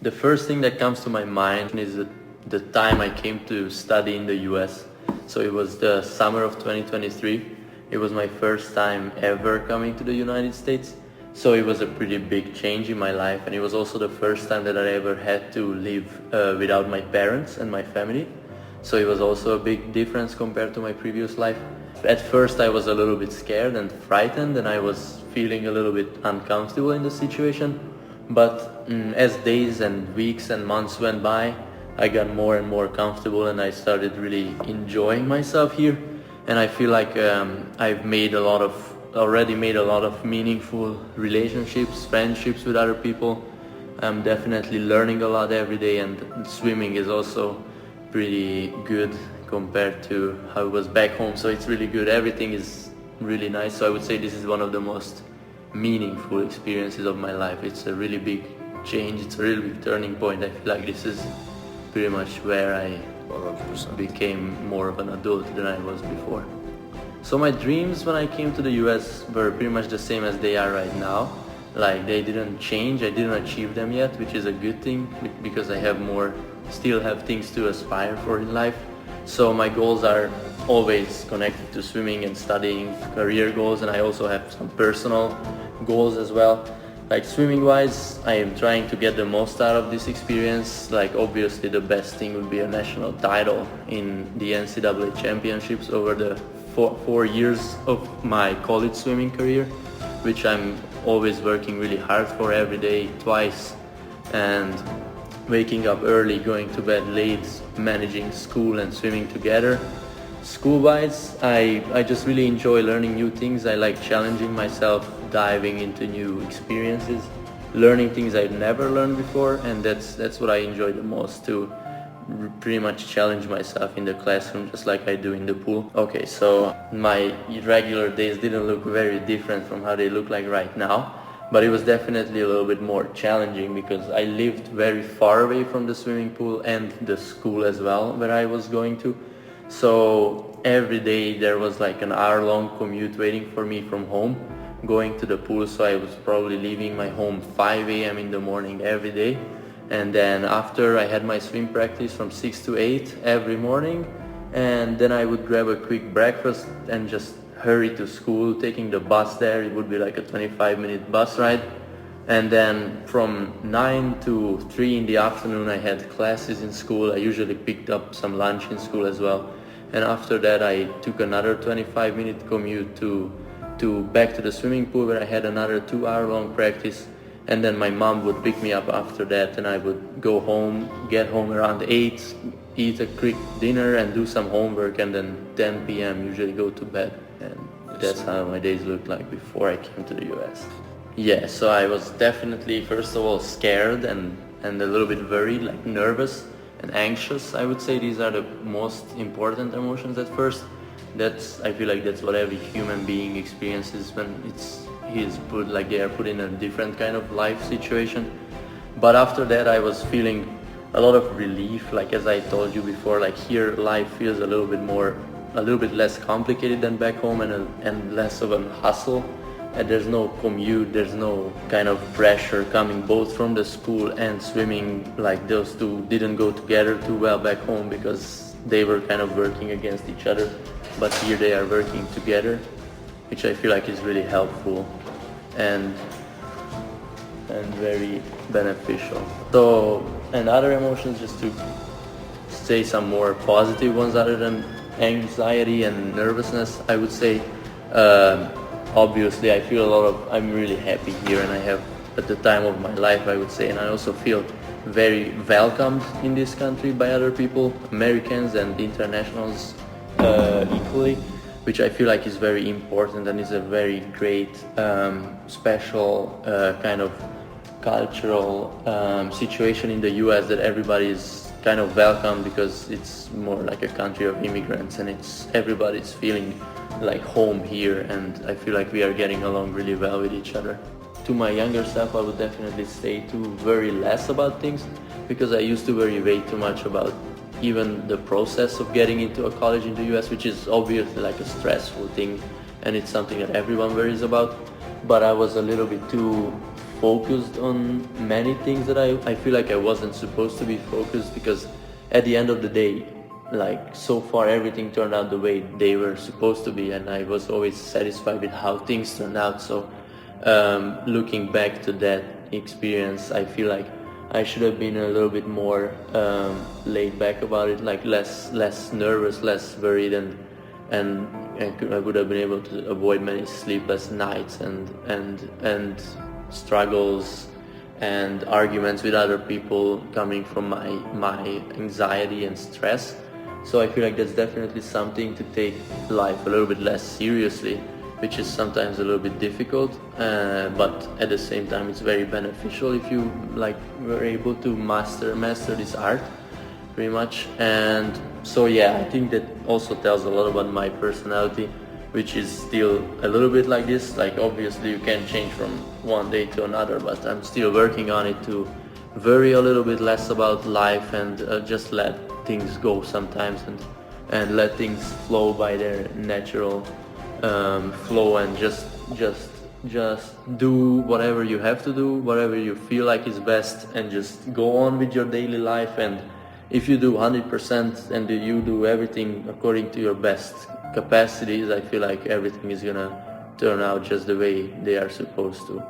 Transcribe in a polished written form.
The first thing that comes to my mind is the time I came to study in the US. So it was the summer of 2023. It was my first time ever coming to the United States. So it was a pretty big change in my life, and it was also the first time that I ever had to live without my parents and my family. So it was also a big difference compared to my previous life. At first I was a little bit scared and frightened, and I was feeling a little bit uncomfortable in the situation. But as days and weeks and months went by, I got more and more comfortable, and I started really enjoying myself here. And I feel like I've already made a lot of meaningful relationships, friendships with other people. I'm definitely learning a lot every day, and swimming is also pretty good compared to how it was back home. So it's really good. Everything is really nice. So I would say this is one of the most meaningful experiences of my life. It's a really big change. It's a really big turning point. I feel like this is pretty much where I 100%. became more of an adult than I was before. So my dreams when I came to the US were pretty much the same as they are right now. Like, they didn't change. I didn't achieve them yet, which is a good thing because I still have things to aspire for in life. So my goals are always connected to swimming and studying, career goals, and I also have some personal goals as well. Like, swimming wise, I am trying to get the most out of this experience. Like, obviously the best thing would be a national title in the NCAA championships over the four years of my college swimming career, which I'm always working really hard for every day, twice, and waking up early, going to bed late, managing school and swimming together. School-wise, I just really enjoy learning new things. I like challenging myself, diving into new experiences, learning things I've never learned before, and that's what I enjoy the most, to pretty much challenge myself in the classroom just like I do in the pool. Okay, so my regular days didn't look very different from how they look like right now, but it was definitely a little bit more challenging because I lived very far away from the swimming pool and the school as well where I was going to. So every day there was like an hour-long commute waiting for me from home going to the pool. So I was probably leaving my home 5 a.m. in the morning every day, and then after I had my swim practice from 6 to 8 every morning, and then I would grab a quick breakfast and just hurry to school, taking the bus there. It would be like a 25-minute bus ride, and then from 9 to 3 in the afternoon I had classes in school. I usually picked up some lunch in school as well, and after that I took another 25-minute commute to back to the swimming pool where I had another 2-hour-long practice, and then my mom would pick me up after that, and I would go home, get home around 8, eat a quick dinner and do some homework, and then 10 p.m. usually go to bed. And that's how my days looked like before I came to the US. Yeah, so I was definitely first of all scared and a little bit worried, like nervous and anxious. I would say these are the most important emotions at first. I feel like that's what every human being experiences when they are put in a different kind of life situation. But after that I was feeling a lot of relief. Like, as I told you before, like here life feels a little bit less complicated than back home, and less of a hustle. And there's no commute, there's no kind of pressure coming both from the school and swimming. Like, those two didn't go together too well back home because they were kind of working against each other. But here they are working together, which I feel like is really helpful and very beneficial. So, and other emotions, just to say some more positive ones other than anxiety and nervousness, I would say obviously I feel I'm really happy here, and I have at the time of my life, I would say, and I also feel very welcomed in this country by other people, Americans and internationals equally, which I feel like is very important and is a very great special kind of cultural situation in the US, that everybody is kind of welcome because it's more like a country of immigrants, and everybody's feeling like home here, and I feel like we are getting along really well with each other. To my younger self, I would definitely say to worry less about things, because I used to worry way too much about even the process of getting into a college in the US, which is obviously like a stressful thing, and it's something that everyone worries about. But I was a little bit too focused on many things that I feel like I wasn't supposed to be focused, because at the end of the day, like, so far everything turned out the way they were supposed to be, and I was always satisfied with how things turned out. So looking back to that experience, I feel like I should have been a little bit more laid back about it, like less nervous, less worried, and I would have been able to avoid many sleepless nights and struggles and arguments with other people coming from my anxiety and stress. So I feel like that's definitely something to take life a little bit less seriously, which is sometimes a little bit difficult, but at the same time it's very beneficial if you like were able to master this art pretty much. And so yeah, I think that also tells a lot about my personality, which is still a little bit like this. Like, obviously you can't change from one day to another, but I'm still working on it to worry a little bit less about life and just let things go sometimes, and let things flow by their natural flow, and just do whatever you have to do, whatever you feel like is best, and just go on with your daily life. And if you do 100% and you do everything according to your best capacities, I feel like everything is gonna turn out just the way they are supposed to.